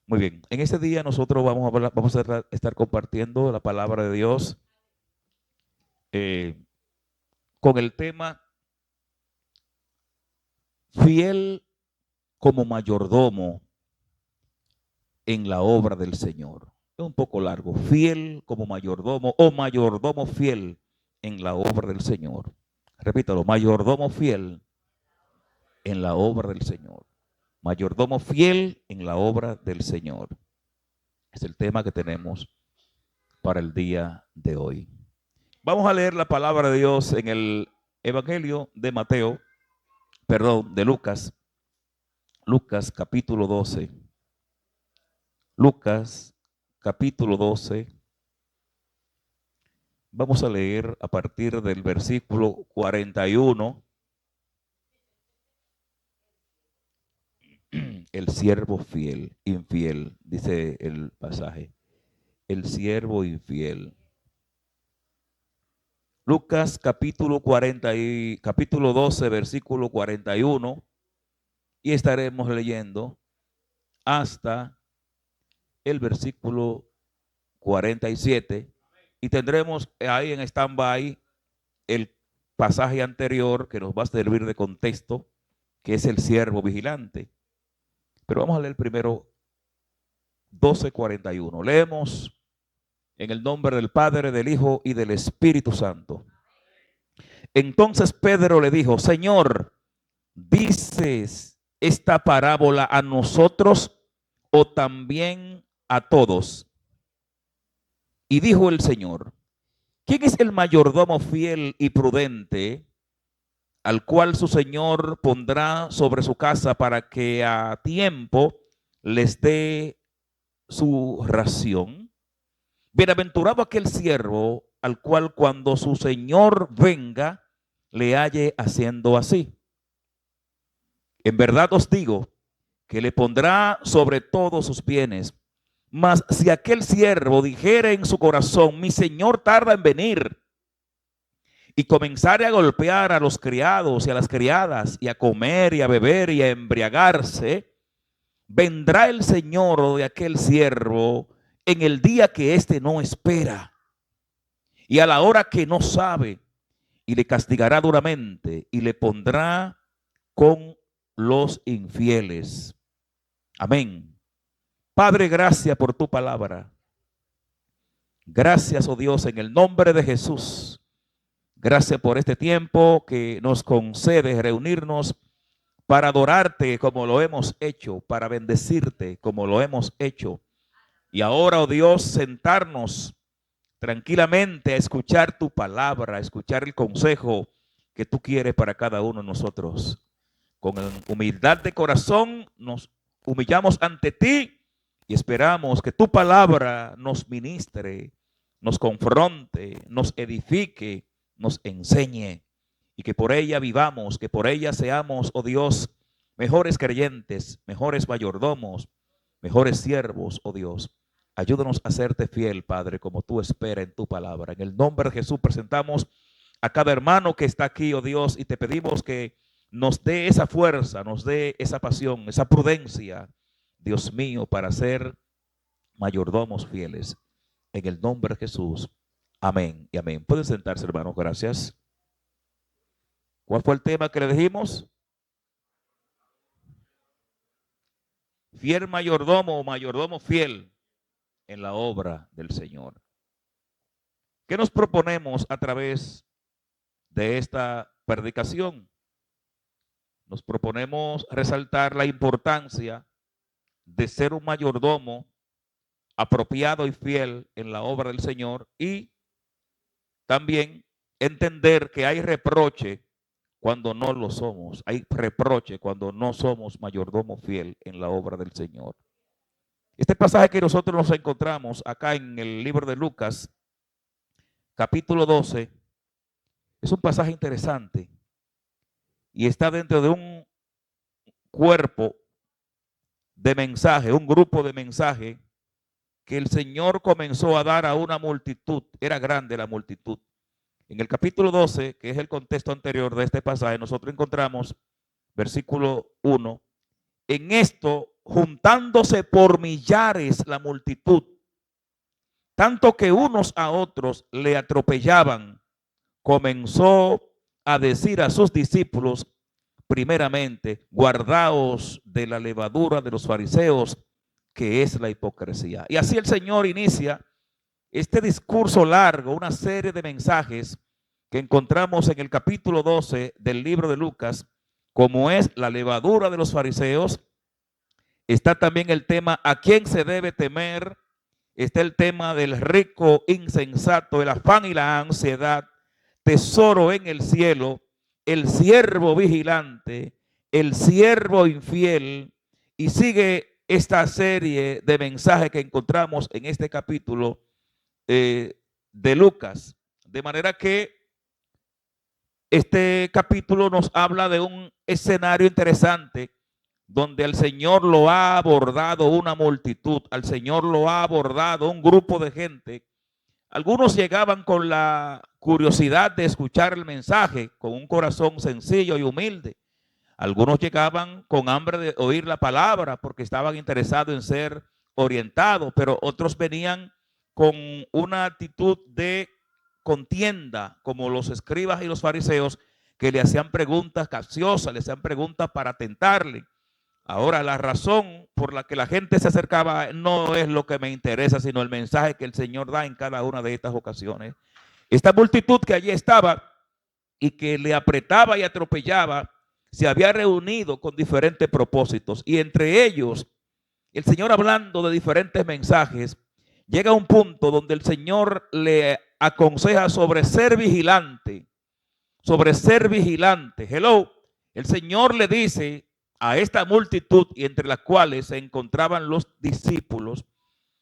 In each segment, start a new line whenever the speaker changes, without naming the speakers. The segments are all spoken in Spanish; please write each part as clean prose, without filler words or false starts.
Muy bien, en este día nosotros vamos a estar compartiendo la palabra de Dios eh, con el tema fiel como mayordomo en la obra del Señor. Es un poco largo, fiel como mayordomo o mayordomo fiel en la obra del Señor. Repítalo, mayordomo fiel en la obra del Señor. Mayordomo fiel en la obra del Señor. Es el tema que tenemos para el día de hoy. Vamos a leer la palabra de Dios en el Evangelio de Lucas, Lucas capítulo 12. Lucas capítulo 12. Vamos a leer a partir del versículo 41. El siervo fiel, infiel, dice el pasaje. El siervo infiel. Lucas capítulo 12, versículo 41. Y estaremos leyendo hasta el versículo 47. Y tendremos ahí en stand-by el pasaje anterior que nos va a servir de contexto, que es el siervo vigilante. Pero vamos a leer primero 12:41. Leemos en el nombre del Padre, del Hijo y del Espíritu Santo. Entonces Pedro le dijo: Señor, ¿dices esta parábola a nosotros o también a todos? Y dijo el Señor: ¿quién es el mayordomo fiel y prudente al cual su señor pondrá sobre su casa para que a tiempo les dé su ración? Bienaventurado aquel siervo al cual cuando su señor venga le halle haciendo así. En verdad os digo que le pondrá sobre todos sus bienes. Mas si aquel siervo dijere en su corazón: mi señor tarda en venir, y comenzare a golpear a los criados y a las criadas, y a comer y a beber y a embriagarse, vendrá el señor de aquel siervo en el día que éste no espera y a la hora que no sabe, y le castigará duramente y le pondrá con los infieles. Amén. Padre, gracias por tu palabra. Gracias, oh Dios, en el nombre de Jesús. Gracias por este tiempo que nos concede reunirnos para adorarte como lo hemos hecho, para bendecirte como lo hemos hecho. Y ahora, oh Dios, sentarnos tranquilamente a escuchar tu palabra, a escuchar el consejo que tú quieres para cada uno de nosotros. Con humildad de corazón nos humillamos ante ti y esperamos que tu palabra nos ministre, nos confronte, nos edifique, nos enseñe, y que por ella vivamos, que por ella seamos, oh Dios, mejores creyentes, mejores mayordomos, mejores siervos, oh Dios. Ayúdanos a serte fiel, Padre, como tú esperas en tu palabra. En el nombre de Jesús presentamos a cada hermano que está aquí, oh Dios, y te pedimos que nos dé esa fuerza, nos dé esa pasión, esa prudencia, Dios mío, para ser mayordomos fieles. En el nombre de Jesús. Amén y amén. Pueden sentarse, hermanos. Gracias. ¿Cuál fue el tema que le dijimos? Fiel mayordomo o mayordomo fiel en la obra del Señor. ¿Qué nos proponemos a través de esta predicación? Nos proponemos resaltar la importancia de ser un mayordomo apropiado y fiel en la obra del Señor, y también entender que hay reproche cuando no lo somos. Hay reproche cuando no somos mayordomo fiel en la obra del Señor. Este pasaje que nosotros nos encontramos acá en el libro de Lucas, capítulo 12, es un pasaje interesante y está dentro de un cuerpo de mensaje, un grupo de mensaje que el Señor comenzó a dar a una multitud. Era grande la multitud. En el capítulo 12, que es el contexto anterior de este pasaje, nosotros encontramos, versículo 1, en esto juntándose por millares la multitud, tanto que unos a otros le atropellaban, comenzó a decir a sus discípulos, primeramente, guardaos de la levadura de los fariseos, que es la hipocresía. Y así el Señor inicia este discurso largo, una serie de mensajes que encontramos en el capítulo 12 del libro de Lucas, como es la levadura de los fariseos. Está también el tema a quién se debe temer. Está el tema del rico insensato, el afán y la ansiedad, tesoro en el cielo, el siervo vigilante, el siervo infiel, y sigue esta serie de mensajes que encontramos en este capítulo de Lucas. De manera que este capítulo nos habla de un escenario interesante donde al Señor lo ha abordado una multitud, al Señor lo ha abordado un grupo de gente. Algunos llegaban con la curiosidad de escuchar el mensaje, con un corazón sencillo y humilde. Algunos llegaban con hambre de oír la palabra porque estaban interesados en ser orientados, pero otros venían con una actitud de contienda, como los escribas y los fariseos, que le hacían preguntas capciosas, le hacían preguntas para tentarle. Ahora, la razón por la que la gente se acercaba no es lo que me interesa, sino el mensaje que el Señor da en cada una de estas ocasiones. Esta multitud que allí estaba y que le apretaba y atropellaba, se había reunido con diferentes propósitos. Y entre ellos, el Señor, hablando de diferentes mensajes, llega a un punto donde el Señor le aconseja sobre ser vigilante. Sobre ser vigilante. Hello. El Señor le dice a esta multitud, y entre las cuales se encontraban los discípulos,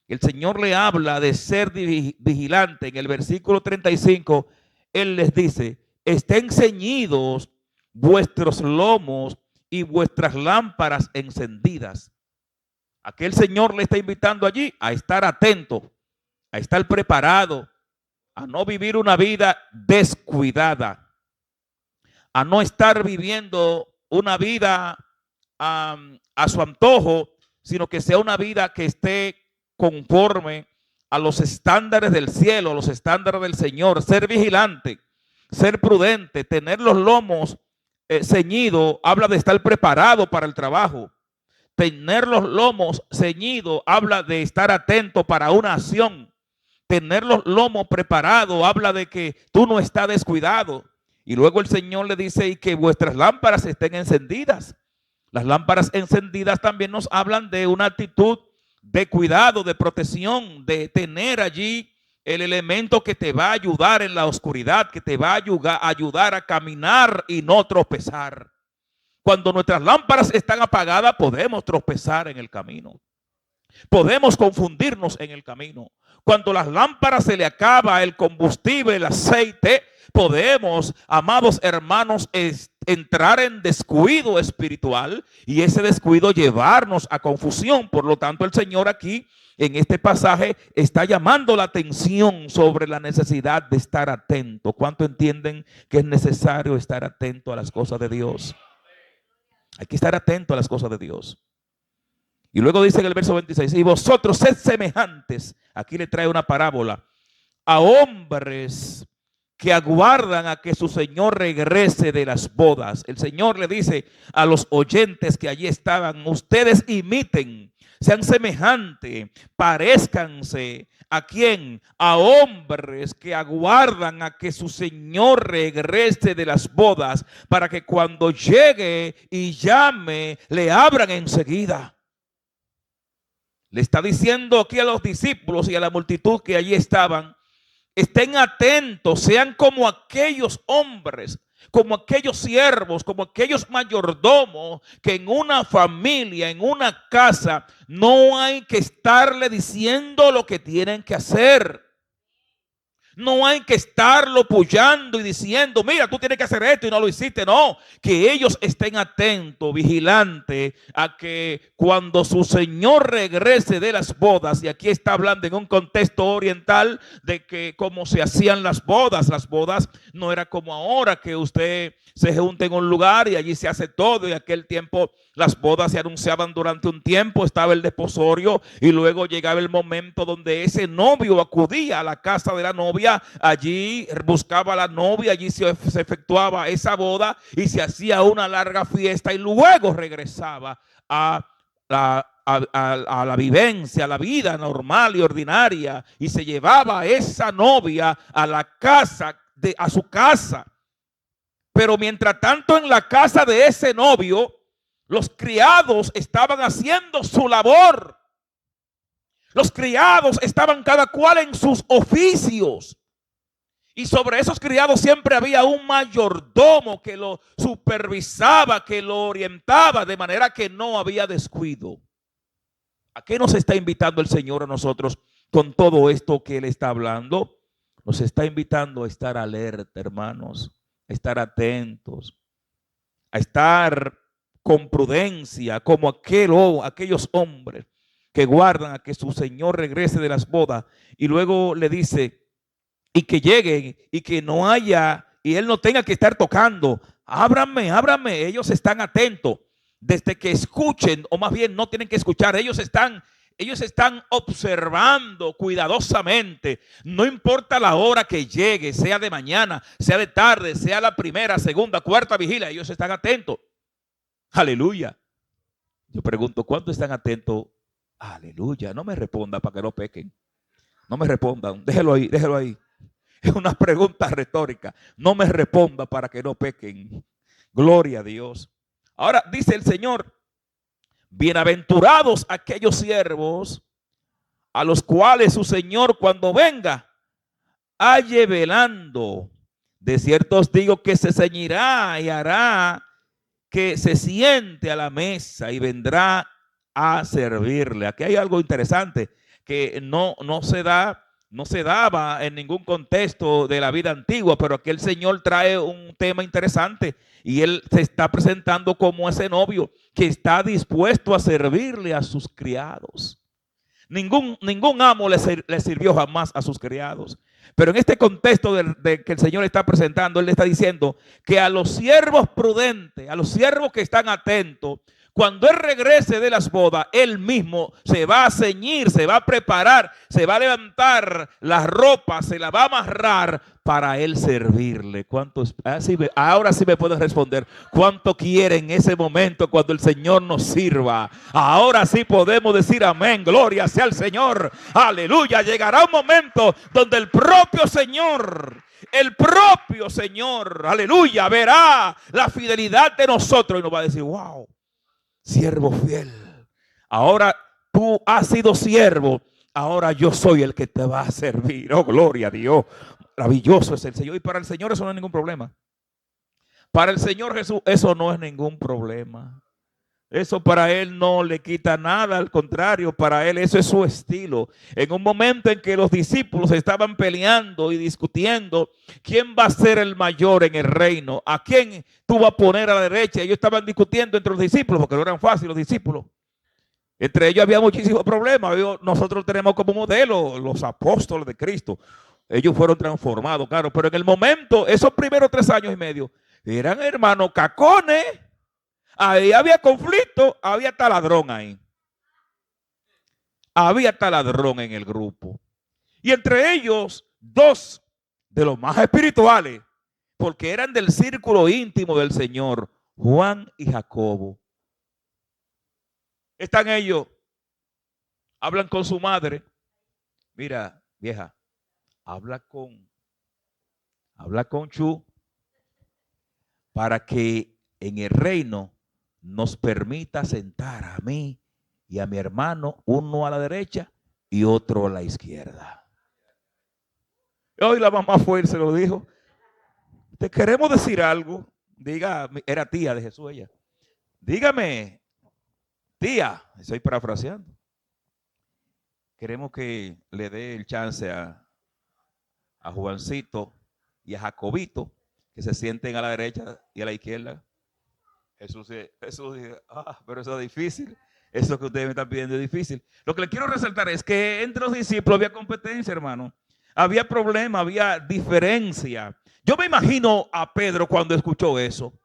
el Señor le habla de ser vigilante. En el versículo 35, Él les dice, estén ceñidos vuestros lomos y vuestras lámparas encendidas. Aquel Señor le está invitando allí a estar atento, a estar preparado, a no vivir una vida descuidada, a no estar viviendo una vida a su antojo, sino que sea una vida que esté conforme a los estándares del cielo, a los estándares del Señor. Ser vigilante, ser prudente, tener los lomos ceñidos, habla de estar preparado para el trabajo. Tener los lomos ceñidos habla de estar atento para una acción. Tener los lomos preparados habla de que tú no estás descuidado. Y luego el Señor le dice, y que vuestras lámparas estén encendidas. Las lámparas encendidas también nos hablan de una actitud de cuidado, de protección, de tener allí el elemento que te va a ayudar en la oscuridad, que te va a ayudar a caminar y no tropezar. Cuando nuestras lámparas están apagadas, podemos tropezar en el camino. Podemos confundirnos en el camino. Cuando las lámparas se le acaba el combustible, el aceite, podemos, amados hermanos, entrar en descuido espiritual y ese descuido llevarnos a confusión. Por lo tanto, el Señor aquí en este pasaje está llamando la atención sobre la necesidad de estar atento. ¿Cuánto entienden que es necesario estar atento a las cosas de Dios? Hay que estar atento a las cosas de Dios. Y luego dice en el verso 26, y vosotros sed semejantes, aquí le trae una parábola, a hombres que aguardan a que su Señor regrese de las bodas. El Señor le dice a los oyentes que allí estaban, ustedes imiten, sean semejantes, parezcanse. ¿A quién? A hombres que aguardan a que su Señor regrese de las bodas, para que cuando llegue y llame, le abran enseguida. Le está diciendo aquí a los discípulos y a la multitud que allí estaban, estén atentos, sean como aquellos hombres, como aquellos siervos, como aquellos mayordomos que en una familia, en una casa, no hay que estarle diciendo lo que tienen que hacer. No hay que estarlo puyando y diciendo, mira, tú tienes que hacer esto y no lo hiciste. No, que ellos estén atentos, vigilantes a que cuando su Señor regrese de las bodas, y aquí está hablando en un contexto oriental de que cómo se hacían las bodas no era como ahora que usted se junta en un lugar y allí se hace todo. Y aquel tiempo las bodas se anunciaban durante un tiempo, estaba el desposorio y luego llegaba el momento donde ese novio acudía a la casa de la novia, allí buscaba a la novia, allí se efectuaba esa boda y se hacía una larga fiesta y luego regresaba a la vivencia, a la vida normal y ordinaria, y se llevaba a esa novia a la casa, a su casa. Pero mientras tanto en la casa de ese novio, los criados estaban haciendo su labor. Los criados estaban cada cual en sus oficios. Y sobre esos criados siempre había un mayordomo que lo supervisaba, que lo orientaba, de manera que no había descuido. ¿A qué nos está invitando el Señor a nosotros con todo esto que Él está hablando? Nos está invitando a estar alerta, hermanos, a estar atentos, a estar con prudencia, como aquellos hombres que guardan a que su Señor regrese de las bodas. Y luego le dice, y que lleguen y que no haya, y Él no tenga que estar tocando. Ábranme, ábranme. Ellos están atentos desde que escuchen, o más bien no tienen que escuchar. Ellos están observando cuidadosamente. No importa la hora que llegue, sea de mañana, sea de tarde, sea la primera, segunda, cuarta vigilia, ellos están atentos. Aleluya. Yo pregunto, ¿cuántos están atentos? Aleluya. No me responda para que no pequen. No me respondan. Déjelo ahí, déjelo ahí. Es una pregunta retórica. No me responda para que no pequen. Gloria a Dios. Ahora dice el Señor, bienaventurados aquellos siervos a los cuales su Señor cuando venga halle velando. De cierto os digo que se ceñirá y hará que se siente a la mesa y vendrá a servirle. Aquí hay algo interesante que no se daba en ningún contexto de la vida antigua, pero aquí el Señor trae un tema interesante y Él se está presentando como ese novio que está dispuesto a servirle a sus criados. Ningún amo le sirvió jamás a sus criados. Pero en este contexto de que el Señor está presentando, Él le está diciendo que a los siervos prudentes, a los siervos que están atentos, cuando Él regrese de las bodas, Él mismo se va a ceñir, se va a preparar, se va a levantar la ropa, se la va a amarrar para Él servirle. ¿Cuántos? Ahora sí me pueden responder. ¿Cuánto quieren en ese momento cuando el Señor nos sirva? Ahora sí podemos decir amén. Gloria sea al Señor. Aleluya. Llegará un momento donde el propio Señor, aleluya, verá la fidelidad de nosotros y nos va a decir, wow, siervo fiel, ahora tú has sido siervo, ahora yo soy el que te va a servir. Oh, gloria a Dios. Maravilloso es el Señor. Y para el Señor eso no es ningún problema. Para el Señor Jesús eso no es ningún problema. Eso para Él no le quita nada, al contrario, para Él eso es su estilo. En un momento en que los discípulos estaban peleando y discutiendo quién va a ser el mayor en el reino, a quién tú vas a poner a la derecha, ellos estaban discutiendo entre los discípulos porque no eran fáciles los discípulos. Entre ellos había muchísimos problemas. Nosotros tenemos como modelo los apóstoles de Cristo. Ellos fueron transformados, claro, pero en el momento, esos primeros 3 años y medio, eran hermanos cacones. Ahí había conflicto, había taladrón ahí. Había taladrón en el grupo. Y entre ellos, 2 de los más espirituales, porque eran del círculo íntimo del Señor, Juan y Jacobo. Están ellos, hablan con su madre. Mira, vieja, habla con Chu para que en el reino nos permita sentar a mí y a mi hermano, uno a la derecha y otro a la izquierda. Y hoy la mamá fue y se lo dijo. Te queremos decir algo. Diga, era tía de Jesús ella. Dígame, tía, estoy parafraseando. Queremos que le dé el chance a a Juancito y a Jacobito, que se sienten a la derecha y a la izquierda. Jesús dice, pero eso es difícil. Eso que ustedes me están pidiendo es difícil. Lo que les quiero resaltar es que entre los discípulos había competencia, hermano. Había problema, había diferencia. Yo me imagino a Pedro cuando escuchó eso.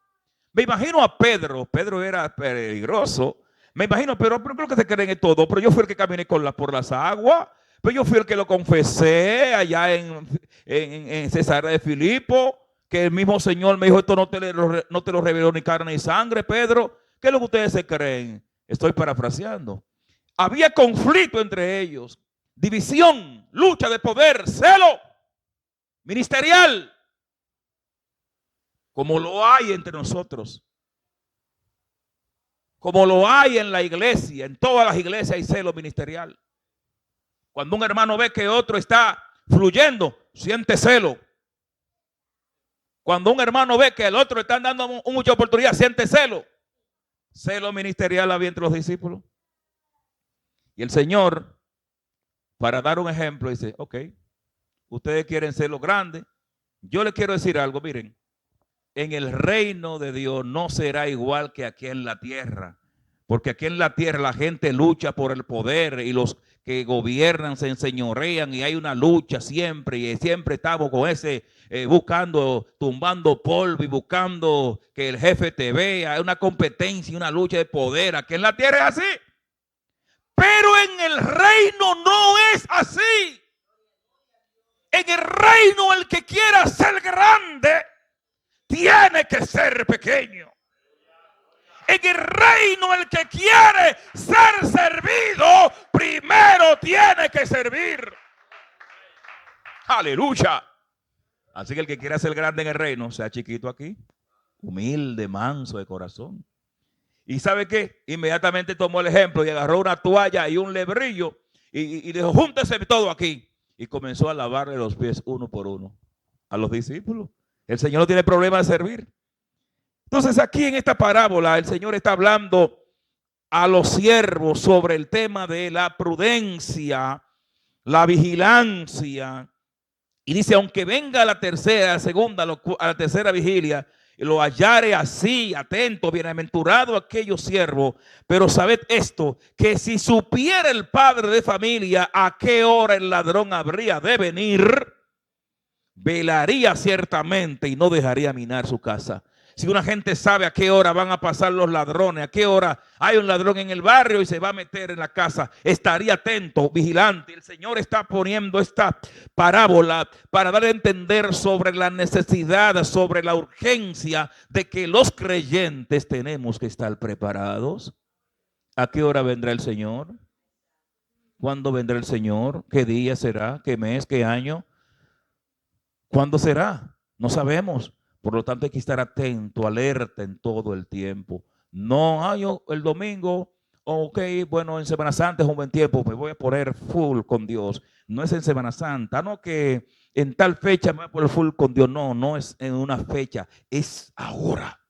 Me imagino a Pedro. Pedro era peligroso. Me imagino, pero creo que se creen en todo. Pero yo fui el que caminé por las aguas. Pero yo fui el que lo confesé allá en Cesarea de Filipo. Que el mismo Señor me dijo, esto no te lo reveló ni carne ni sangre, Pedro. ¿Qué es lo que ustedes se creen? Estoy parafraseando. Había conflicto entre ellos. División, lucha de poder, celo ministerial. Como lo hay entre nosotros. Como lo hay en la iglesia. En todas las iglesias hay celo ministerial. Cuando un hermano ve que otro está fluyendo, siente celo. Cuando un hermano ve que el otro está dando mucha oportunidad, siente celo. Celo ministerial había entre los discípulos. Y el Señor, para dar un ejemplo, dice, ok, ustedes quieren celo grande. Yo les quiero decir algo, miren. En el reino de Dios no será igual que aquí en la tierra. Porque aquí en la tierra la gente lucha por el poder y los que gobiernan se enseñorean y hay una lucha siempre y siempre estamos con ese buscando, tumbando polvo y buscando que el jefe te vea. Hay una competencia y una lucha de poder. Aquí en la tierra es así. Pero en el reino no es así. En el reino el que quiera ser grande tiene que ser pequeño. En el reino el que quiere ser servido, primero tiene que servir. Aleluya. Así que el que quiera ser grande en el reino, sea chiquito aquí, humilde, manso de corazón. ¿Y sabe qué? Inmediatamente tomó el ejemplo y agarró una toalla y un lebrillo y dijo, júntese todo aquí. Y comenzó a lavarle los pies uno por uno a los discípulos. El Señor no tiene problema de servir. Entonces aquí en esta parábola el Señor está hablando a los siervos sobre el tema de la prudencia, la vigilancia. Y dice, aunque venga la tercera, la segunda, a la tercera vigilia, y lo hallare así, atento, bienaventurado aquellos siervos. Pero sabed esto, que si supiera el padre de familia a qué hora el ladrón habría de venir, velaría ciertamente y no dejaría minar su casa. Si una gente sabe a qué hora van a pasar los ladrones, a qué hora hay un ladrón en el barrio y se va a meter en la casa, estaría atento, vigilante. El Señor está poniendo esta parábola para dar a entender sobre la necesidad, sobre la urgencia de que los creyentes tenemos que estar preparados. ¿A qué hora vendrá el Señor? ¿Cuándo vendrá el Señor? ¿Qué día será? ¿Qué mes? ¿Qué año? ¿Cuándo será? No sabemos. Por lo tanto hay que estar atento, alerta en todo el tiempo. No, yo el domingo, ok, bueno, en Semana Santa es un buen tiempo, me voy a poner full con Dios. No es en Semana Santa, no que en tal fecha me voy a poner full con Dios. No, no es en una fecha, es ahora.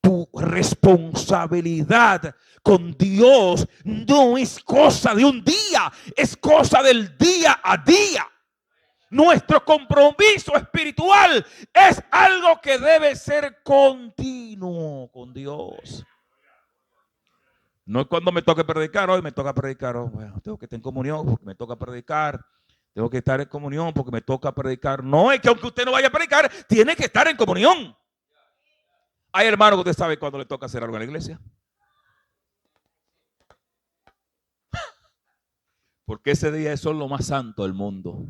Tu responsabilidad con Dios no es cosa de un día, es cosa del día a día. Nuestro compromiso espiritual es algo que debe ser continuo con Dios. No es cuando me toque predicar, hoy me toca predicar, bueno, tengo que estar en comunión porque me toca predicar, tengo que estar en comunión porque me toca predicar. No, es que aunque usted no vaya a predicar, tiene que estar en comunión. Hay hermanos que usted sabe cuando le toca hacer algo en la iglesia. Porque ese día son lo más santo del mundo.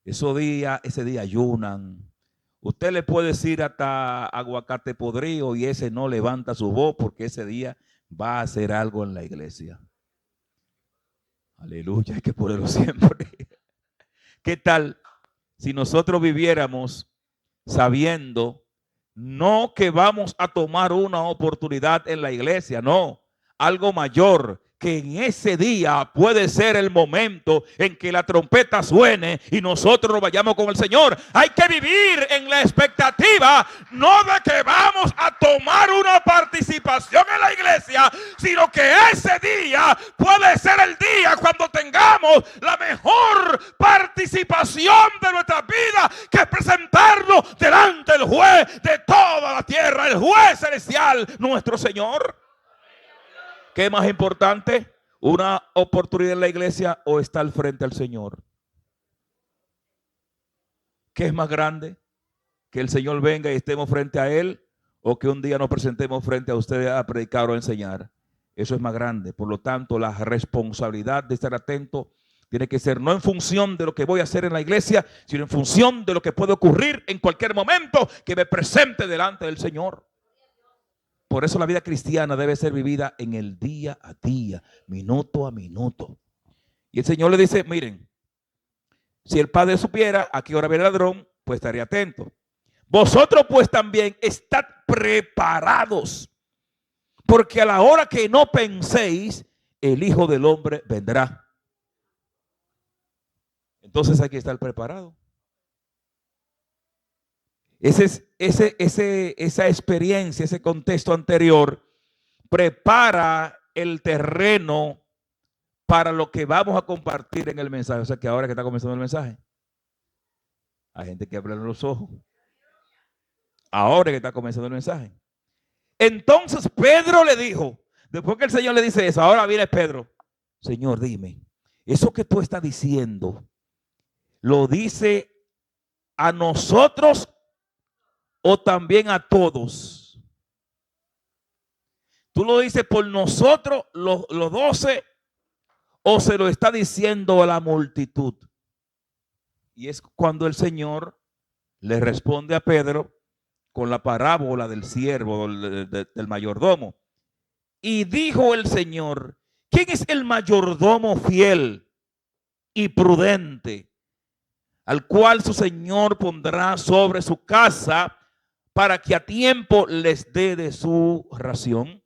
Ese día ayunan. Usted le puede decir hasta aguacate podrido y ese no levanta su voz porque ese día va a hacer algo en la iglesia. Aleluya, hay que ponerlo siempre. ¿Qué tal si nosotros viviéramos sabiendo no que vamos a tomar una oportunidad en la iglesia, no, algo mayor, que en ese día puede ser el momento en que la trompeta suene y nosotros nos vayamos con el Señor. Hay que vivir en la expectativa, no de que vamos a tomar una participación en la iglesia, sino que ese día puede ser el día cuando tengamos la mejor participación de nuestra vida, que es presentarnos delante del juez de toda la tierra, el juez celestial, nuestro Señor. ¿Qué es más importante? ¿Una oportunidad en la iglesia o estar frente al Señor? ¿Qué es más grande? ¿Que el Señor venga y estemos frente a Él? ¿O que un día nos presentemos frente a ustedes a predicar o a enseñar? Eso es más grande. Por lo tanto, la responsabilidad de estar atento tiene que ser no en función de lo que voy a hacer en la iglesia, sino en función de lo que puede ocurrir en cualquier momento que me presente delante del Señor. Por eso la vida cristiana debe ser vivida en el día a día, minuto a minuto. Y el Señor le dice, miren, si el padre supiera a qué hora viene el ladrón, pues estaría atento. Vosotros pues también estad preparados, porque a la hora que no penséis, el Hijo del Hombre vendrá. Entonces hay que estar preparado. Esa experiencia, ese contexto anterior, prepara el terreno para lo que vamos a compartir en el mensaje. O sea que ahora que está comenzando el mensaje, hay gente que abre los ojos. Ahora que está comenzando el mensaje. Entonces Pedro le dijo, después que el Señor le dice eso, ahora viene Pedro. Señor, dime, eso que tú estás diciendo, ¿lo dice a nosotros o también a todos? ¿Tú lo dices por nosotros, los 12, o se lo está diciendo a la multitud? Y es cuando el Señor le responde a Pedro con la parábola del siervo, del mayordomo. Y dijo el Señor, ¿quién es el mayordomo fiel y prudente, al cual su Señor pondrá sobre su casa para que a tiempo les dé de su ración?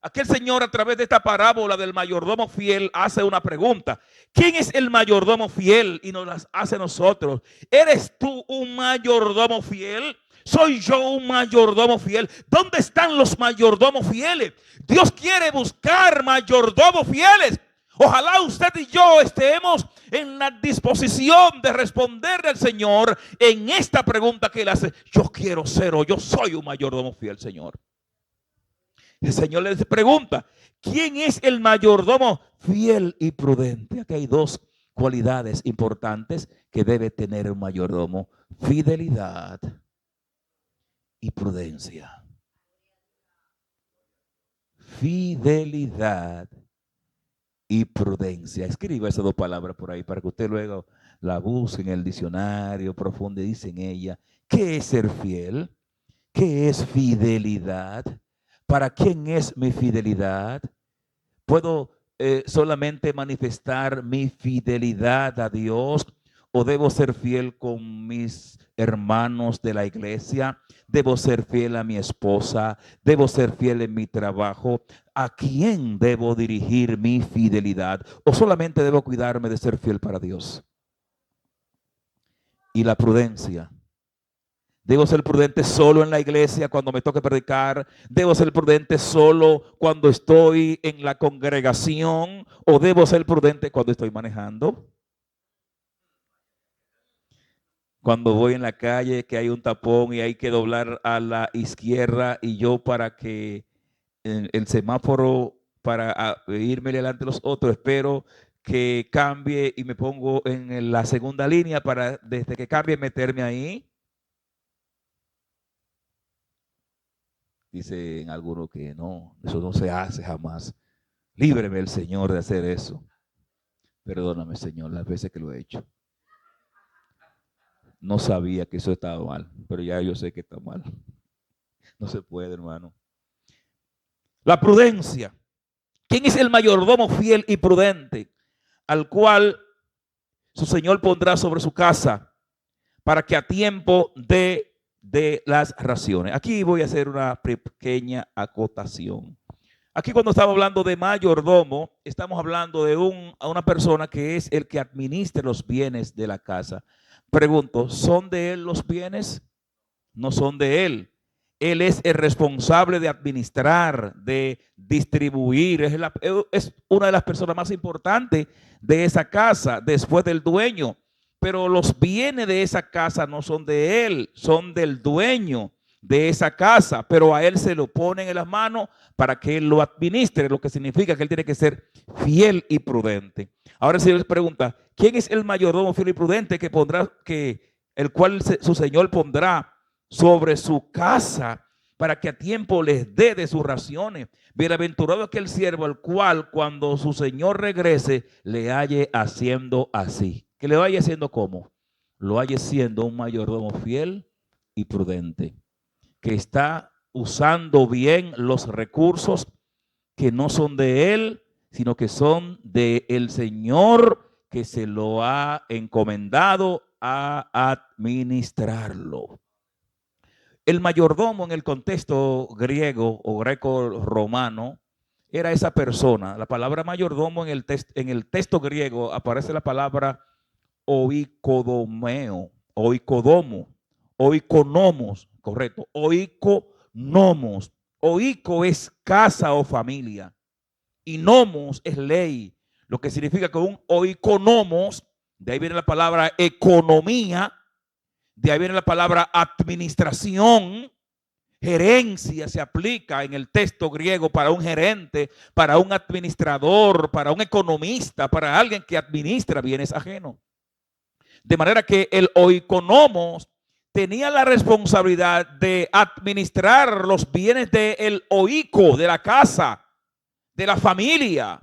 Aquel Señor, a través de esta parábola del mayordomo fiel, hace una pregunta. ¿Quién es el mayordomo fiel? Y nos las hace a nosotros. ¿Eres tú un mayordomo fiel? ¿Soy yo un mayordomo fiel? ¿Dónde están los mayordomos fieles? Dios quiere buscar mayordomos fieles. Ojalá usted y yo estemos en la disposición de responderle al Señor en esta pregunta que él hace. Yo quiero ser, o yo soy un mayordomo fiel, Señor. El Señor le pregunta, ¿quién es el mayordomo fiel y prudente? Aquí hay dos cualidades importantes que debe tener un mayordomo: fidelidad y prudencia. Fidelidad y prudencia. Escriba esas dos palabras por ahí para que usted luego la busque en el diccionario, profundice en ella. ¿Qué es ser fiel? ¿Qué es fidelidad? ¿Para quién es mi fidelidad? ¿Puedo solamente manifestar mi fidelidad a Dios? ¿O debo ser fiel con mis hermanos de la iglesia? ¿Debo ser fiel a mi esposa? ¿Debo ser fiel en mi trabajo? ¿A quién debo dirigir mi fidelidad? ¿O solamente debo cuidarme de ser fiel para Dios? Y la prudencia. ¿Debo ser prudente solo en la iglesia cuando me toque predicar? ¿Debo ser prudente solo cuando estoy en la congregación? ¿O debo ser prudente cuando estoy manejando? Cuando voy en la calle que hay un tapón y hay que doblar a la izquierda y yo para que el semáforo para irme delante de los otros, espero que cambie y me pongo en la segunda línea para desde que cambie meterme ahí. Dicen algunos que no, eso no se hace jamás. Líbreme el Señor de hacer eso. Perdóname, Señor, las veces que lo he hecho. No sabía que eso estaba mal, pero ya yo sé que está mal. No se puede, hermano. La prudencia. ¿Quién es el mayordomo fiel y prudente, al cual su Señor pondrá sobre su casa para que a tiempo de las raciones? Aquí voy a hacer una pequeña acotación. Aquí cuando estamos hablando de mayordomo, estamos hablando de una persona que es el que administra los bienes de la casa. Pregunto, ¿son de él los bienes? No son de él. Él es el responsable de administrar, de distribuir. Es una de las personas más importantes de esa casa después del dueño. Pero los bienes de esa casa no son de él, son del dueño de esa casa. Pero a él se lo ponen en las manos para que él lo administre, lo que significa que él tiene que ser fiel y prudente. Ahora si les pregunta, ¿quién es el mayordomo fiel y prudente el cual su señor pondrá sobre su casa para que a tiempo les dé de sus raciones? Bienaventurado aquel siervo al cual cuando su señor regrese le halle haciendo así. Que le vaya haciendo como, lo halle siendo un mayordomo fiel y prudente, que está usando bien los recursos que no son de él, sino que son del Señor que se lo ha encomendado a administrarlo. El mayordomo en el contexto griego o greco-romano era esa persona. La palabra mayordomo en el texto griego aparece la palabra oikodomeo, oikonomos, correcto, oikonomos. Oiko es casa o familia y nomos es ley, lo que significa que un oikonomos, de ahí viene la palabra economía, de ahí viene la palabra administración. Gerencia se aplica en el texto griego para un gerente, para un administrador, para un economista, para alguien que administra bienes ajenos. De manera que el oikonomos tenía la responsabilidad de administrar los bienes del oiko, de la casa, de la familia,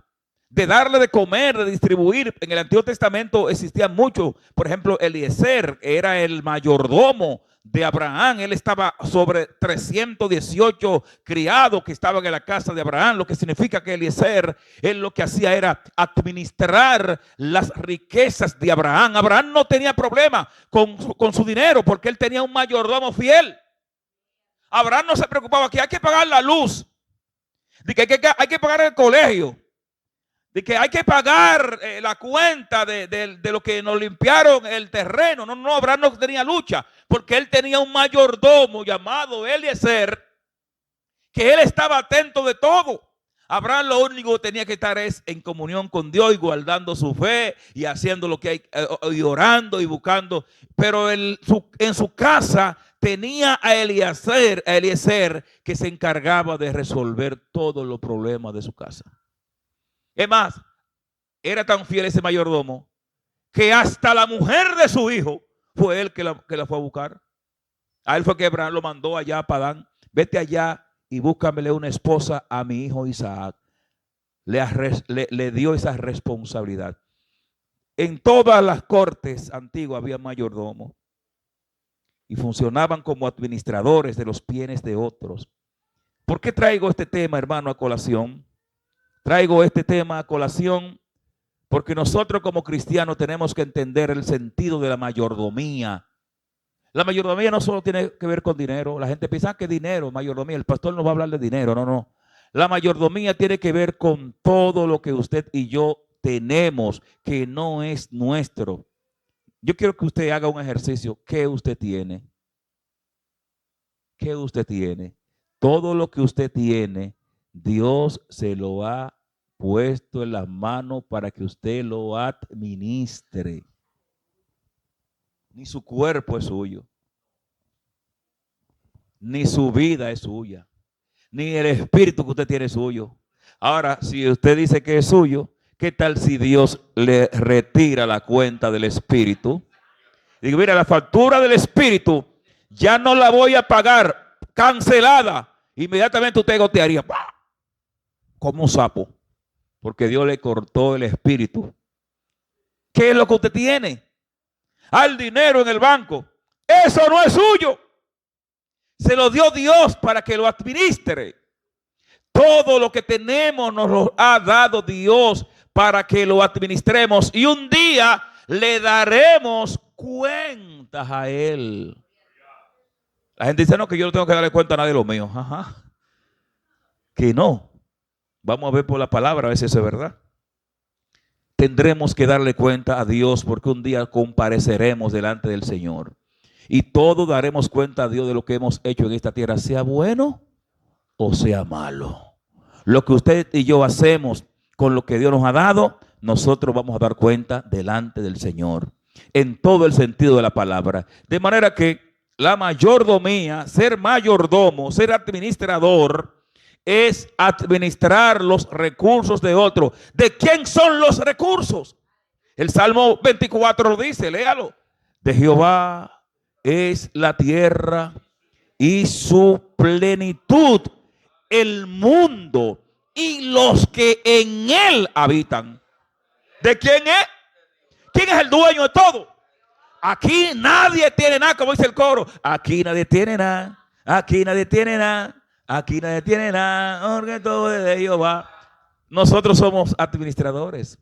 de darle de comer, de distribuir. En el Antiguo Testamento existían muchos. Por ejemplo, Eliezer era el mayordomo de Abraham. Él estaba sobre 318 criados que estaban en la casa de Abraham, lo que significa que Eliezer, él lo que hacía era administrar las riquezas de Abraham. Abraham no tenía problema con su dinero porque él tenía un mayordomo fiel. Abraham no se preocupaba que hay que pagar la luz, de que hay que pagar el colegio, de que hay que pagar la cuenta de lo que nos limpiaron el terreno. No, Abraham no tenía lucha, porque él tenía un mayordomo llamado Eliezer, que él estaba atento de todo. Abraham lo único que tenía que estar es en comunión con Dios y guardando su fe y haciendo lo que hay, y orando y buscando. Pero en su casa tenía a Eliezer que se encargaba de resolver todos los problemas de su casa. Es más, era tan fiel ese mayordomo que hasta la mujer de su hijo fue él que la fue a buscar. A él fue que Abraham lo mandó allá a Padán. Vete allá y búscamele una esposa a mi hijo Isaac. Le dio esa responsabilidad. En todas las cortes antiguas había mayordomos y funcionaban como administradores de los bienes de otros. ¿Por qué traigo este tema, hermano, a colación? Traigo este tema a colación porque nosotros como cristianos tenemos que entender el sentido de la mayordomía. La mayordomía no solo tiene que ver con dinero. La gente piensa que dinero, mayordomía. El pastor no va a hablar de dinero, no. La mayordomía tiene que ver con todo lo que usted y yo tenemos que no es nuestro. Yo quiero que usted haga un ejercicio. ¿Qué usted tiene? ¿Qué usted tiene? Todo lo que usted tiene, Dios se lo ha puesto en las manos para que usted lo administre. Ni su cuerpo es suyo, ni su vida es suya, ni el espíritu que usted tiene es suyo. Ahora, si usted dice que es suyo, ¿qué tal si Dios le retira la cuenta del espíritu? Digo, mira, la factura del espíritu ya no la voy a pagar, cancelada. Inmediatamente usted gotearía como un sapo, porque Dios le cortó el espíritu. ¿Qué es lo que usted tiene? Al dinero en el banco. Eso no es suyo. Se lo dio Dios para que lo administre. Todo lo que tenemos nos lo ha dado Dios para que lo administremos. Y un día le daremos cuentas a Él. La gente dice, no, que yo no tengo que darle cuenta a nadie de lo mío. Ajá. Que no. Vamos a ver por la palabra, a ver si eso es verdad. Tendremos que darle cuenta a Dios porque un día compareceremos delante del Señor. Y todos daremos cuenta a Dios de lo que hemos hecho en esta tierra, sea bueno o sea malo. Lo que usted y yo hacemos con lo que Dios nos ha dado, nosotros vamos a dar cuenta delante del Señor. En todo el sentido de la palabra. De manera que la mayordomía, ser mayordomo, ser administrador, es administrar los recursos de otro. ¿De quién son los recursos? El Salmo 24 lo dice, léalo. De Jehová es la tierra y su plenitud, el mundo y los que en él habitan. ¿De quién es? ¿Quién es el dueño de todo? Aquí nadie tiene nada, como dice el coro. Aquí nadie tiene nada. Aquí nadie tiene nada. Aquí nadie tiene nada. Porque todo es de Jehová. Nosotros somos administradores.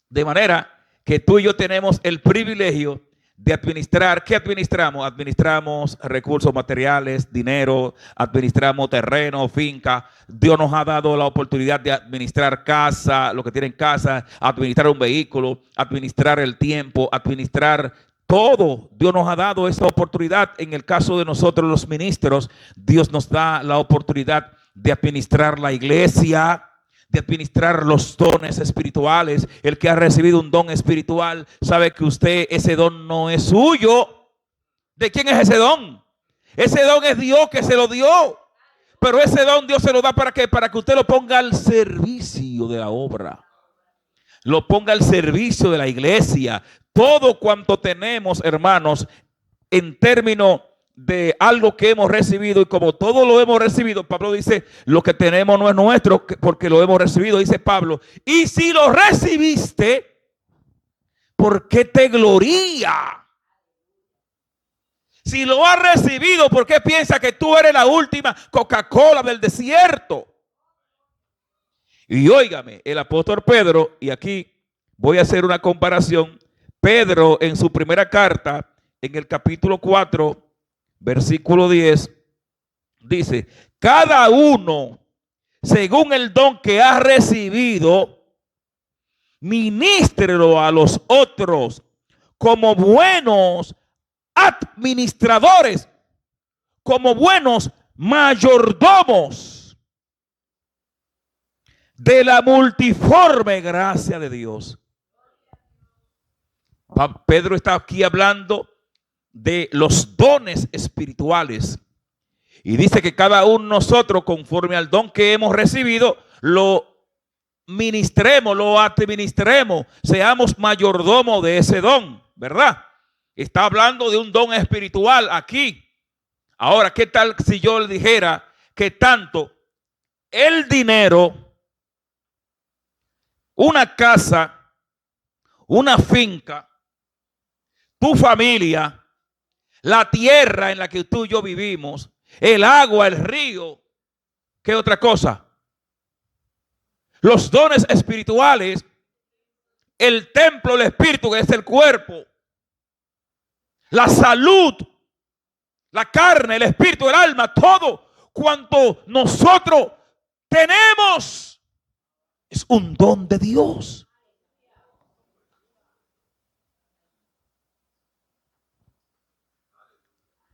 De manera que tú y yo tenemos el privilegio de administrar. ¿Qué administramos? Administramos recursos materiales, dinero, administramos terreno, finca. Dios nos ha dado la oportunidad de administrar casa, lo que tienen casa, administrar un vehículo, administrar el tiempo, administrar todo. Dios nos ha dado esa oportunidad. En el caso de nosotros los ministros, Dios nos da la oportunidad de administrar la iglesia, de administrar los dones espirituales. El que ha recibido un don espiritual sabe que usted, ese don no es suyo. ¿De quién es ese don? Ese don es Dios que se lo dio. Pero ese don Dios se lo da ¿para qué? Para que usted lo ponga al servicio de la obra. Lo ponga al servicio de la iglesia. Todo cuanto tenemos, hermanos, en términos de algo que hemos recibido, y como todo lo hemos recibido, Pablo dice, lo que tenemos no es nuestro porque lo hemos recibido, dice Pablo. Y si lo recibiste, ¿por qué te gloría? Si lo has recibido, ¿por qué piensa que tú eres la última Coca-Cola del desierto? Y óigame, el apóstol Pedro, y aquí voy a hacer una comparación. Pedro en su primera carta, en el capítulo 4, versículo 10, dice, cada uno, según el don que ha recibido, ministrelo a los otros como buenos administradores, como buenos mayordomos de la multiforme gracia de Dios. Pedro está aquí hablando de los dones espirituales y dice que cada uno de nosotros, conforme al don que hemos recibido, lo ministremos, lo administremos, seamos mayordomo de ese don, ¿verdad? Está hablando de un don espiritual aquí. Ahora, ¿qué tal si yo le dijera que tanto el dinero, una casa, una finca, tu familia, la tierra en la que tú y yo vivimos, el agua, el río, ¿qué otra cosa? Los dones espirituales, el templo, el espíritu que es el cuerpo, la salud, la carne, el espíritu, el alma, todo cuanto nosotros tenemos es un don de Dios.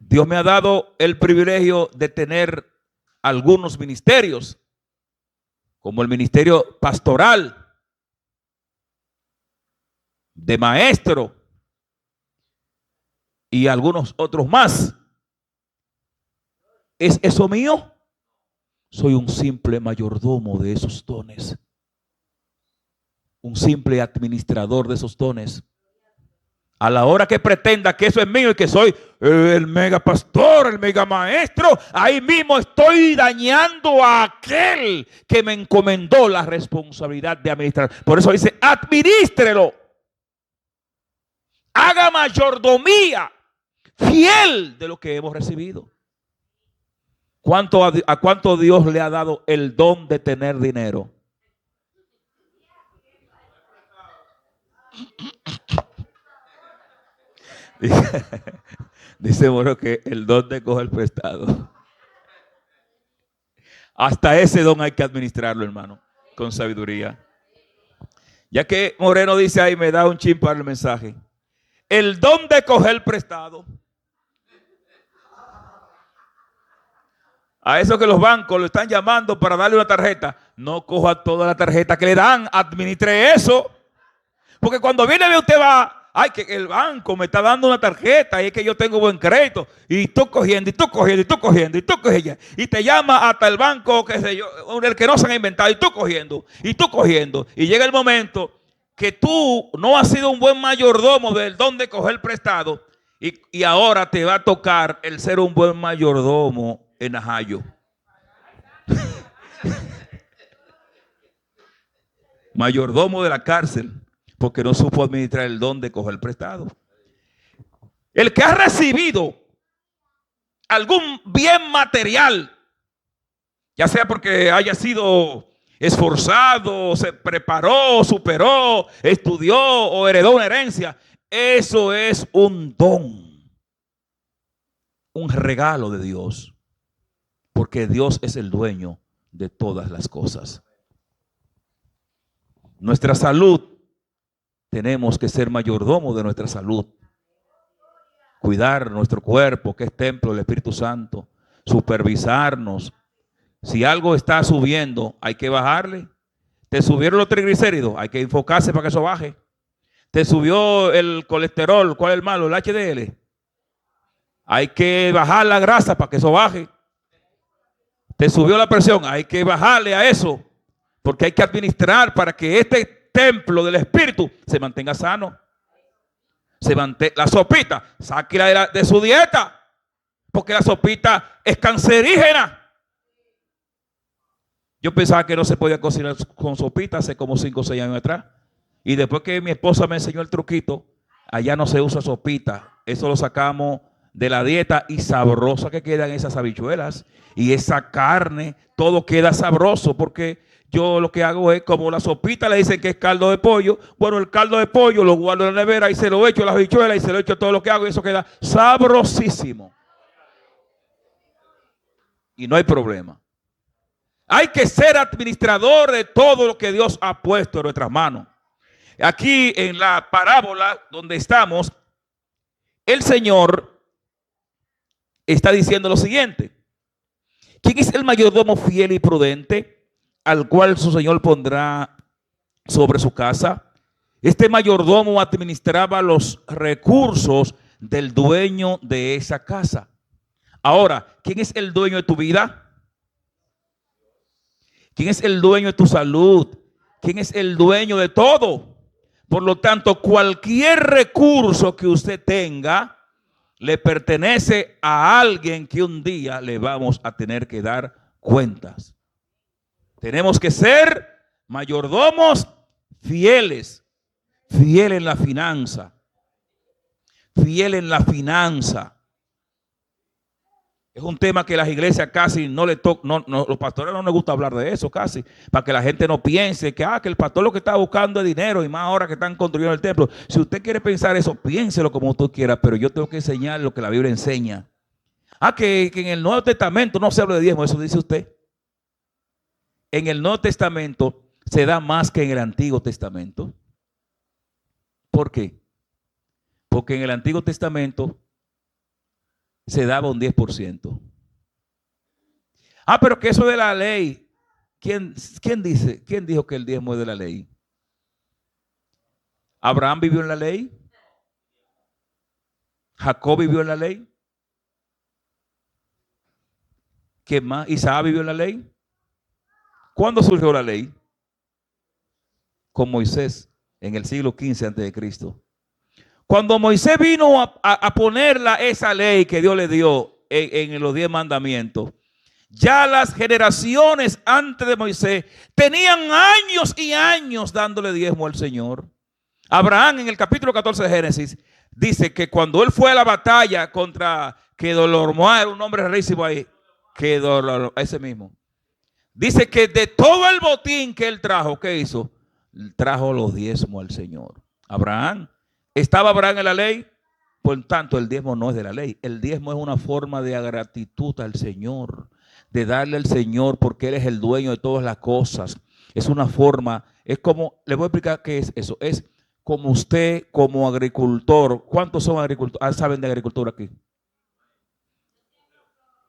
Dios me ha dado el privilegio de tener algunos ministerios, como el ministerio pastoral, de maestro y algunos otros más. ¿Es eso mío? Soy un simple mayordomo de esos dones, un simple administrador de esos dones. A la hora que pretenda que eso es mío y que soy el mega pastor, el mega maestro, ahí mismo estoy dañando a aquel que me encomendó la responsabilidad de administrar. Por eso dice, administrelo. Haga mayordomía fiel de lo que hemos recibido. ¿A cuánto Dios le ha dado el don de tener dinero? Dice bueno que el don de coger prestado. Hasta ese don hay que administrarlo, hermano. con sabiduría. Ya que Moreno dice ahí, me da un chin para el mensaje. El don de coger prestado. A eso que los bancos lo están llamando para darle una tarjeta. No coja toda la tarjeta que le dan, administre eso. Porque cuando viene usted va, ay, que el banco me está dando una tarjeta y es que yo tengo buen crédito. Y tú cogiendo, y tú cogiendo, y tú cogiendo, y tú cogiendo. Y te llama hasta el banco, qué sé yo, el que no se han inventado, y tú cogiendo, y tú cogiendo. Y llega el momento que tú no has sido un buen mayordomo del don de coger prestado. Y ahora te va a tocar el ser un buen mayordomo en Ajayo. Mayordomo de la cárcel, porque no supo administrar el don de coger prestado. El que ha recibido algún bien material, ya sea porque haya sido esforzado, se preparó, superó, estudió o heredó una herencia, eso es un don, un regalo de Dios, porque Dios es el dueño de todas las cosas. Nuestra salud, tenemos que ser mayordomo de nuestra salud. Cuidar nuestro cuerpo, que es templo del Espíritu Santo. Supervisarnos. Si algo está subiendo, hay que bajarle. Te subieron los triglicéridos, hay que enfocarse para que eso baje. Te subió el colesterol, ¿cuál es el malo? El HDL. Hay que bajar la grasa para que eso baje. Te subió la presión, hay que bajarle a eso. Porque hay que administrar para que este templo del Espíritu se mantenga sano. La sopita, sáquela de su dieta. Porque la sopita es cancerígena. Yo pensaba que no se podía cocinar con sopita hace como 5 o 6 años atrás. Y después que mi esposa me enseñó el truquito, allá no se usa sopita. Eso lo sacamos de la dieta y sabrosa que quedan esas habichuelas. Y esa carne, todo queda sabroso porque yo lo que hago es, como la sopita le dicen que es caldo de pollo, bueno, el caldo de pollo lo guardo en la nevera y se lo echo a las habichuelas y se lo echo a todo lo que hago y eso queda sabrosísimo. Y no hay problema. Hay que ser administrador de todo lo que Dios ha puesto en nuestras manos. Aquí en la parábola donde estamos, el Señor está diciendo lo siguiente. ¿Quién es el mayordomo fiel y prudente al cual su señor pondrá sobre su casa? Este mayordomo administraba los recursos del dueño de esa casa. Ahora, ¿quién es el dueño de tu vida? ¿Quién es el dueño de tu salud? ¿Quién es el dueño de todo? Por lo tanto, cualquier recurso que usted tenga le pertenece a alguien que un día le vamos a tener que dar cuentas. Tenemos que ser mayordomos fieles, fiel en la finanza, fiel en la finanza. Es un tema que las iglesias casi no le tocan, los pastores no les gusta hablar de eso casi, para que la gente no piense que el pastor lo que está buscando es dinero y más ahora que están construyendo el templo. Si usted quiere pensar eso, piénselo como usted quiera, pero yo tengo que enseñar lo que la Biblia enseña. Que en el Nuevo Testamento no se habla de diezmo, eso dice usted. En el Nuevo Testamento se da más que en el Antiguo Testamento. ¿Por qué? Porque en el Antiguo Testamento se daba un 10%. Pero que eso de la ley, ¿quién dijo que el diezmo es de la ley? ¿Abraham vivió en la ley? ¿Jacob vivió en la ley? ¿Qué más? ¿Isaac vivió en la ley? ¿Cuándo surgió la ley? Con Moisés, en el siglo XV a.C. Cuando Moisés vino a ponerla esa ley que Dios le dio en los 10 mandamientos, ya las generaciones antes de Moisés tenían años y años dándole diezmo al Señor. Abraham en el capítulo 14 de Génesis dice que cuando él fue a la batalla contra Kedorlaomer, un hombre rarísimo ahí, ese mismo. Dice que de todo el botín que él trajo, ¿qué hizo? Trajo los diezmos al Señor. ¿Estaba Abraham en la ley? Por tanto, el diezmo no es de la ley. El diezmo es una forma de gratitud al Señor, de darle al Señor porque Él es el dueño de todas las cosas. Es una forma, es como, le voy a explicar qué es eso. Es como usted, como agricultor. ¿Cuántos son agricultores? ¿Saben de agricultura aquí?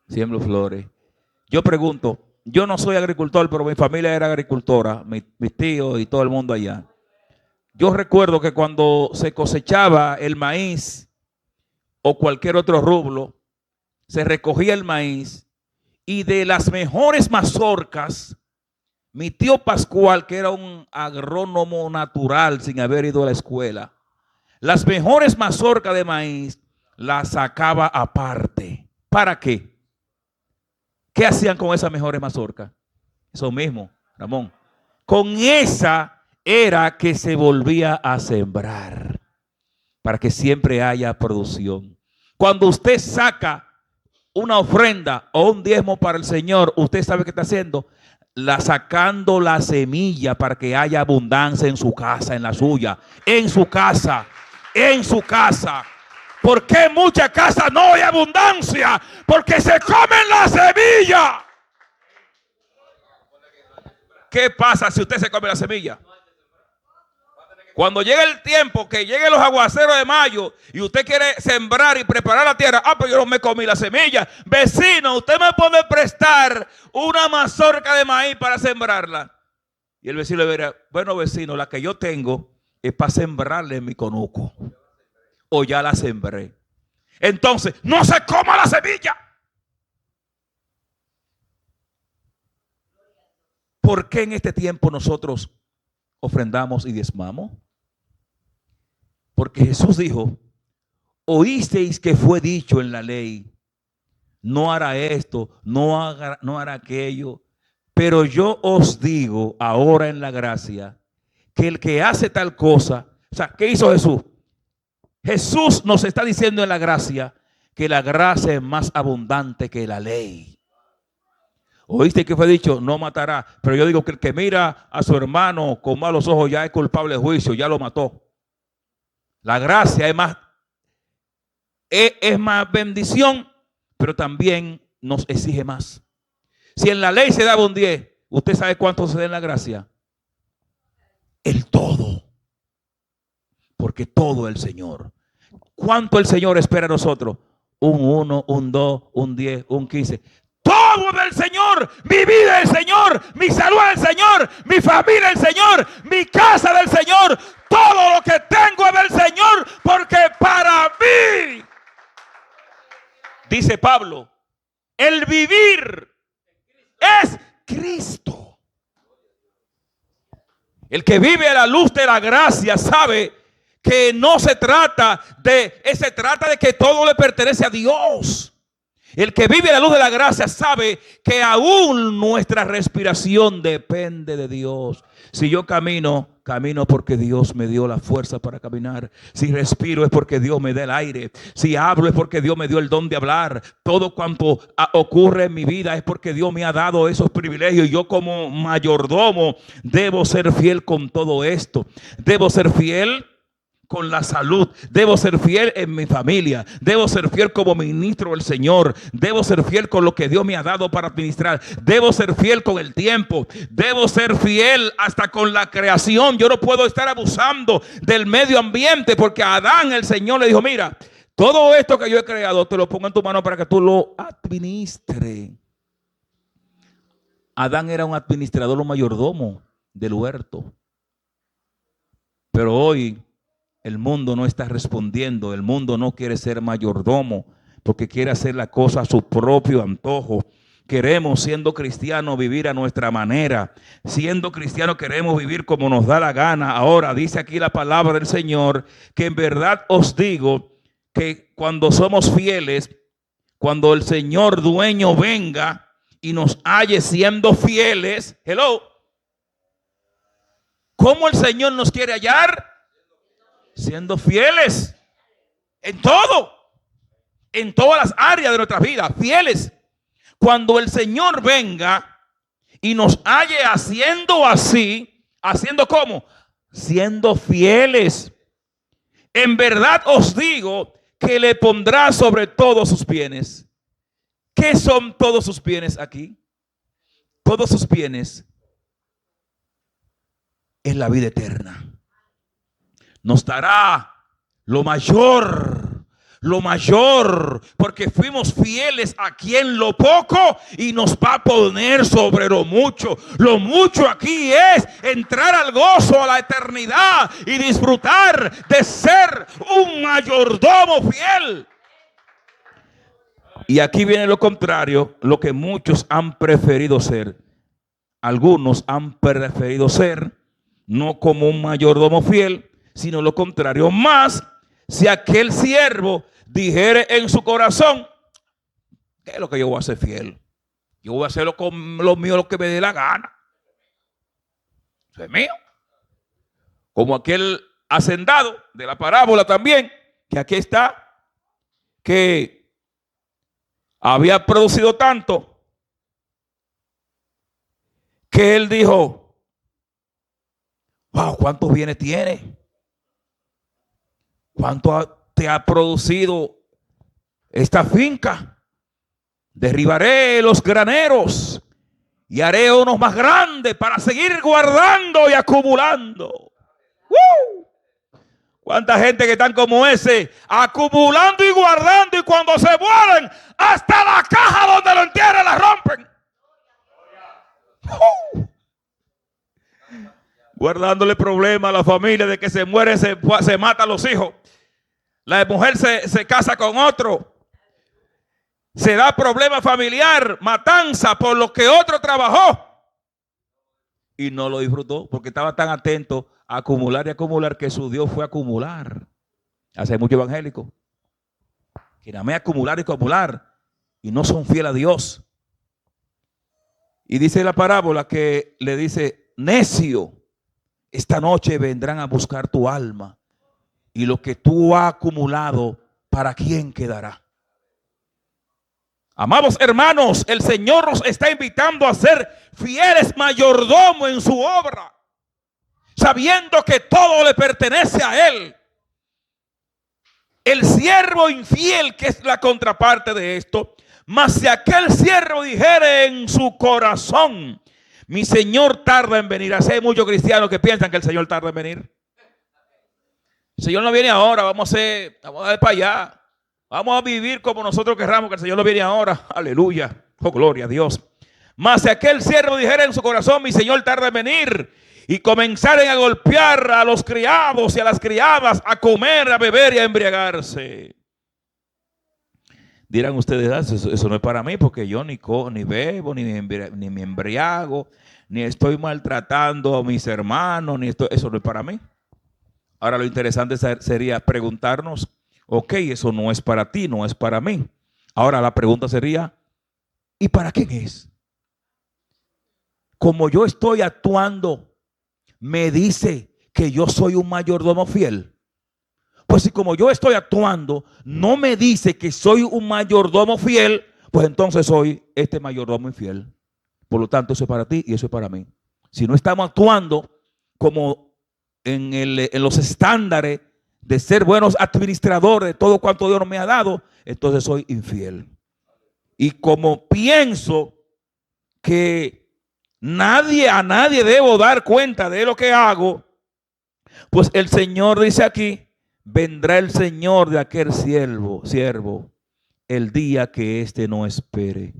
Siembro flores. Yo pregunto, yo no soy agricultor, pero mi familia era agricultora, mis tíos y todo el mundo allá. Yo recuerdo que cuando se cosechaba el maíz o cualquier otro rublo, se recogía el maíz y de las mejores mazorcas, mi tío Pascual, que era un agrónomo natural sin haber ido a la escuela, las mejores mazorcas de maíz las sacaba aparte. ¿Para qué? ¿Qué hacían con esas mejores mazorcas? Eso mismo, Ramón. Con esa era que se volvía a sembrar para que siempre haya producción. Cuando usted saca una ofrenda o un diezmo para el Señor, usted sabe qué está haciendo. Sacando la semilla para que haya abundancia en su casa, en la suya, en su casa, en su casa. ¿Por qué en muchas casas no hay abundancia? Porque se comen la semilla. ¿Qué pasa si usted se come la semilla? Cuando llegue el tiempo, que lleguen los aguaceros de mayo y usted quiere sembrar y preparar la tierra, pero yo no me comí la semilla. Vecino, usted me puede prestar una mazorca de maíz para sembrarla. Y el vecino le dirá, bueno vecino, la que yo tengo es para sembrarle en mi conuco. O ya la sembré. Entonces, no se coma la semilla. ¿Por qué en este tiempo nosotros ofrendamos y diezmamos? Porque Jesús dijo, oísteis que fue dicho en la ley, no hará esto, no hará aquello. Pero yo os digo ahora en la gracia, que el que hace tal cosa, o sea, ¿qué hizo Jesús? Jesús nos está diciendo en la gracia que la gracia es más abundante que la ley. Oíste que fue dicho, no matará. Pero yo digo que el que mira a su hermano con malos ojos ya es culpable de juicio, ya lo mató. La gracia es más bendición, pero también nos exige más. Si en la ley se daba un 10, ¿usted sabe cuánto se da en la gracia? El todo. Porque todo el Señor. ¿Cuánto el Señor espera a nosotros? Un 1, un 2, un 10, un 15. Todo del Señor, mi vida del Señor, mi salud del Señor, mi familia del Señor, mi casa del Señor, todo lo que tengo es del Señor, porque para mí, dice Pablo, el vivir es Cristo. El que vive a la luz de la gracia sabe que no se trata se trata de que todo le pertenece a Dios. El que vive a la luz de la gracia sabe que aún nuestra respiración depende de Dios. Si yo camino porque Dios me dio la fuerza para caminar. Si respiro es porque Dios me da el aire. Si hablo es porque Dios me dio el don de hablar. Todo cuanto ocurre en mi vida es porque Dios me ha dado esos privilegios. Y yo como mayordomo debo ser fiel con todo esto. Debo ser fiel con la salud, debo ser fiel en mi familia, debo ser fiel como ministro del Señor, debo ser fiel con lo que Dios me ha dado para administrar, debo ser fiel con el tiempo, debo ser fiel hasta con la creación. Yo no puedo estar abusando del medio ambiente, porque a Adán el Señor le dijo, mira, todo esto que yo he creado te lo pongo en tu mano para que tú lo administres. Adán era un administrador, un mayordomo del huerto. Pero hoy el mundo no está respondiendo. El mundo no quiere ser mayordomo porque quiere hacer la cosa a su propio antojo. Queremos, siendo cristianos, vivir a nuestra manera. Siendo cristianos queremos vivir como nos da la gana. Ahora dice aquí la palabra del Señor que en verdad os digo que cuando somos fieles, cuando el Señor dueño venga y nos halle siendo fieles, hello, ¿cómo el Señor nos quiere hallar? Siendo fieles en todo, en todas las áreas de nuestra vida, fieles. Cuando el Señor venga y nos halle haciendo así, ¿haciendo cómo? Siendo fieles. En verdad os digo que le pondrá sobre todos sus bienes. ¿Qué son todos sus bienes aquí? Todos sus bienes es la vida eterna. Nos dará lo mayor, porque fuimos fieles aquí en lo poco y nos va a poner sobre lo mucho. Lo mucho aquí es entrar al gozo, a la eternidad y disfrutar de ser un mayordomo fiel. Y aquí viene lo contrario, lo que muchos han preferido ser. Algunos han preferido ser no como un mayordomo fiel, sino lo contrario. Más si aquel siervo dijere en su corazón: ¿qué es lo que yo voy a hacer fiel? Yo voy a hacerlo con lo mío, lo que me dé la gana. Eso es mío. Como aquel hacendado de la parábola también, que aquí está, que había producido tanto que él dijo: wow, ¿cuántos bienes tiene? ¿Cuánto te ha producido esta finca? Derribaré los graneros y haré unos más grandes para seguir guardando y acumulando. ¿Cuánta gente que están como ese, acumulando y guardando, y cuando se mueren, hasta la caja donde lo entierran la rompen? Guardándole problemas a la familia, de que se muere, se mata a los hijos. La mujer se casa con otro. Se da problema familiar, matanza por lo que otro trabajó y no lo disfrutó, porque estaba tan atento a acumular y acumular, que su Dios fue acumular. Hace muchos evangélicos que nada más acumular y acumular y no son fieles a Dios. Y dice la parábola que le dice: necio, esta noche vendrán a buscar tu alma, y lo que tú has acumulado, ¿para quién quedará? Amados hermanos, el Señor nos está invitando a ser fieles mayordomos en su obra, sabiendo que todo le pertenece a Él. El siervo infiel, que es la contraparte de esto, mas si aquel siervo dijere en su corazón: mi Señor tarda en venir. Hace muchos cristianos que piensan que el Señor tarda en venir. El Señor no viene ahora, vamos a ver para allá. Vamos a vivir como nosotros querramos, que el Señor no viene ahora. Aleluya. Oh, gloria a Dios. Mas si aquel siervo dijera en su corazón: mi Señor tarda en venir, y comenzaren a golpear a los criados y a las criadas, a comer, a beber y a embriagarse. Dirán ustedes: eso no es para mí, porque yo ni bebo, ni me embriago, ni estoy maltratando a mis hermanos, eso no es para mí. Ahora lo interesante sería preguntarnos: ok, eso no es para ti, no es para mí. Ahora la pregunta sería: ¿y para quién es? Como yo estoy actuando, ¿me dice que yo soy un mayordomo fiel? Pues si como yo estoy actuando no me dice que soy un mayordomo fiel, pues entonces soy este mayordomo infiel. Por lo tanto, eso es para ti y eso es para mí. Si no estamos actuando como en los estándares de ser buenos administradores de todo cuanto Dios me ha dado, entonces soy infiel. Y como pienso que a nadie debo dar cuenta de lo que hago, pues el Señor dice aquí: vendrá el Señor de aquel siervo el día que éste no espere,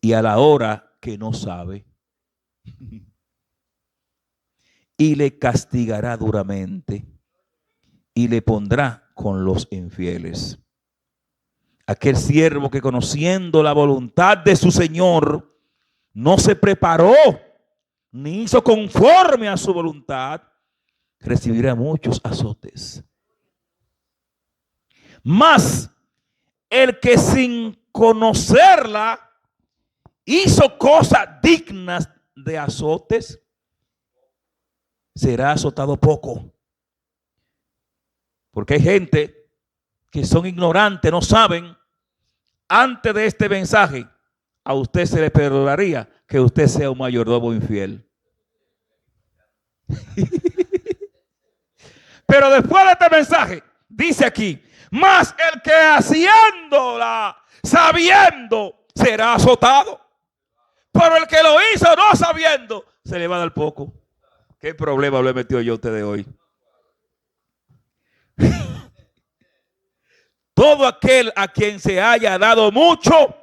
y a la hora que no sabe, y le castigará duramente, y le pondrá con los infieles. Aquel siervo que, conociendo la voluntad de su Señor, no se preparó ni hizo conforme a su voluntad, recibirá muchos azotes. Mas el que sin conocerla hizo cosas dignas de azotes, será azotado poco. Porque hay gente que son ignorantes, no saben. Antes de este mensaje, a usted se le perdonaría que usted sea un mayordomo infiel. Pero después de este mensaje, dice aquí: mas el que haciéndola sabiendo será azotado. Pero el que lo hizo no sabiendo, se le va a dar poco. ¿Qué problema lo he metido yo a ustedes hoy? Todo aquel a quien se haya dado mucho,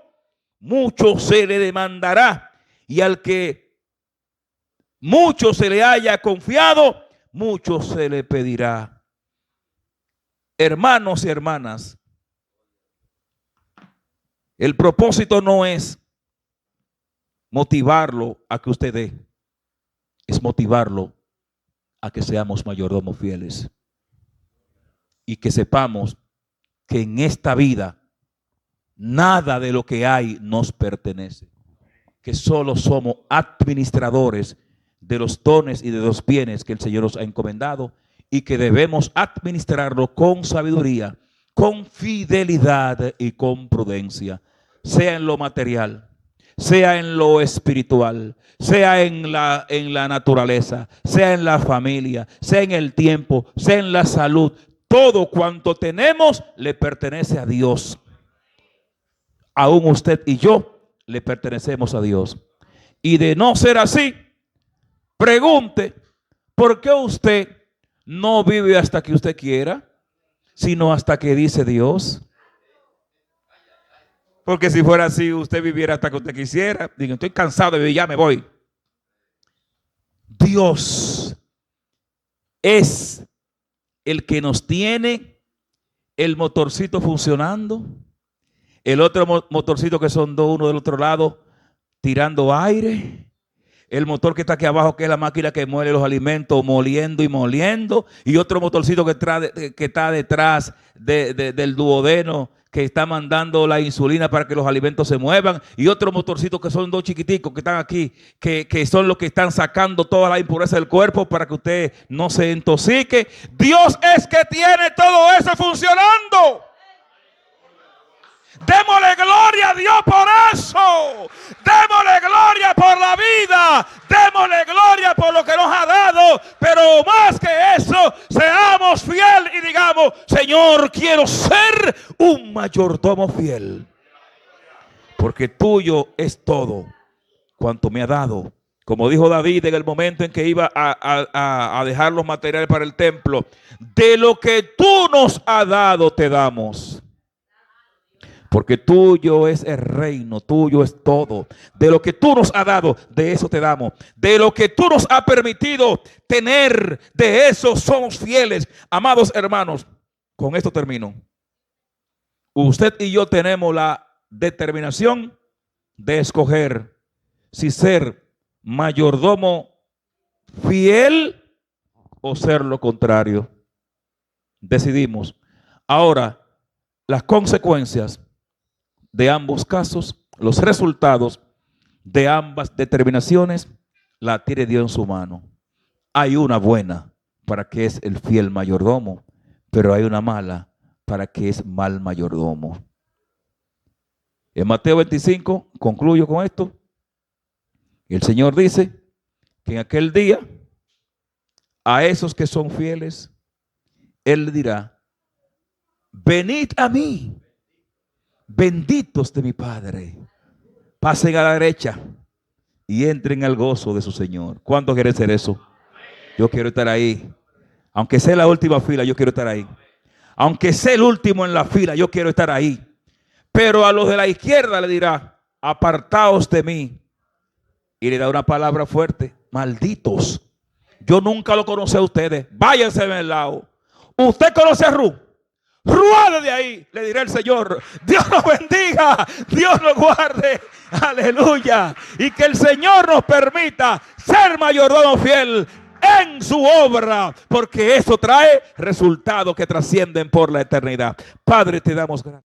mucho se le demandará. Y al que mucho se le haya confiado, mucho se le pedirá. Hermanos y hermanas, el propósito no es motivarlo a que usted dé, es motivarlo a que seamos mayordomos fieles y que sepamos que en esta vida nada de lo que hay nos pertenece, que solo somos administradores de los dones y de los bienes que el Señor nos ha encomendado y que debemos administrarlo con sabiduría, con fidelidad y con prudencia, sea en lo material, sea en lo espiritual, sea en la naturaleza, sea en la familia, sea en el tiempo, sea en la salud. Todo cuanto tenemos le pertenece a Dios. Aún usted y yo le pertenecemos a Dios. Y de no ser así, pregunte, ¿por qué usted no vive hasta que usted quiera, sino hasta que dice Dios? Porque si fuera así, usted viviera hasta que usted quisiera. Digo, estoy cansado de vivir, ya me voy. Dios es el que nos tiene el motorcito funcionando, el otro motorcito que son dos, uno del otro lado, tirando aire, el motor que está aquí abajo, que es la máquina que muele los alimentos, moliendo y moliendo, y otro motorcito que está detrás del duodeno, que está mandando la insulina para que los alimentos se muevan, y otro motorcito que son dos chiquiticos que están aquí, que son los que están sacando toda la impureza del cuerpo para que usted no se intoxique. Dios es que tiene todo eso funcionando. Démosle gloria a Dios por eso. Démosle gloria por la vida. Démosle gloria por lo que nos ha dado. Pero más que eso, seamos fieles y digamos, Señor, quiero ser un mayordomo fiel. Porque tuyo es todo cuanto me ha dado. Como dijo David en el momento en que iba a dejar los materiales para el templo. De lo que tú nos has dado te damos. Porque tuyo es el reino, tuyo es todo. De lo que tú nos has dado, de eso te damos. De lo que tú nos has permitido tener, de eso somos fieles. Amados hermanos, con esto termino. Usted y yo tenemos la determinación de escoger si ser mayordomo fiel o ser lo contrario. Decidimos. Ahora, las consecuencias de ambos casos, los resultados de ambas determinaciones, la tiene Dios en su mano. Hay una buena para que es el fiel mayordomo, pero hay una mala para que es mal mayordomo. En Mateo 25, concluyo con esto, el Señor dice que en aquel día, a esos que son fieles, Él le dirá, venid a mí, benditos de mi Padre, pasen a la derecha y entren al gozo de su Señor. ¿Cuántos quieren ser eso? Yo quiero estar ahí. Aunque sea la última fila, yo quiero estar ahí. Aunque sea el último en la fila, yo quiero estar ahí. Pero a los de la izquierda le dirá, apartaos de mí. Y le da una palabra fuerte, malditos. Yo nunca lo conocí a ustedes. Váyanse de el lado. ¿Usted conoce a Ruth? Ruede de ahí, le dirá el Señor. Dios nos bendiga, Dios nos guarde, aleluya. Y que el Señor nos permita ser mayordomo fiel en su obra, porque eso trae resultados que trascienden por la eternidad. Padre, te damos gracias.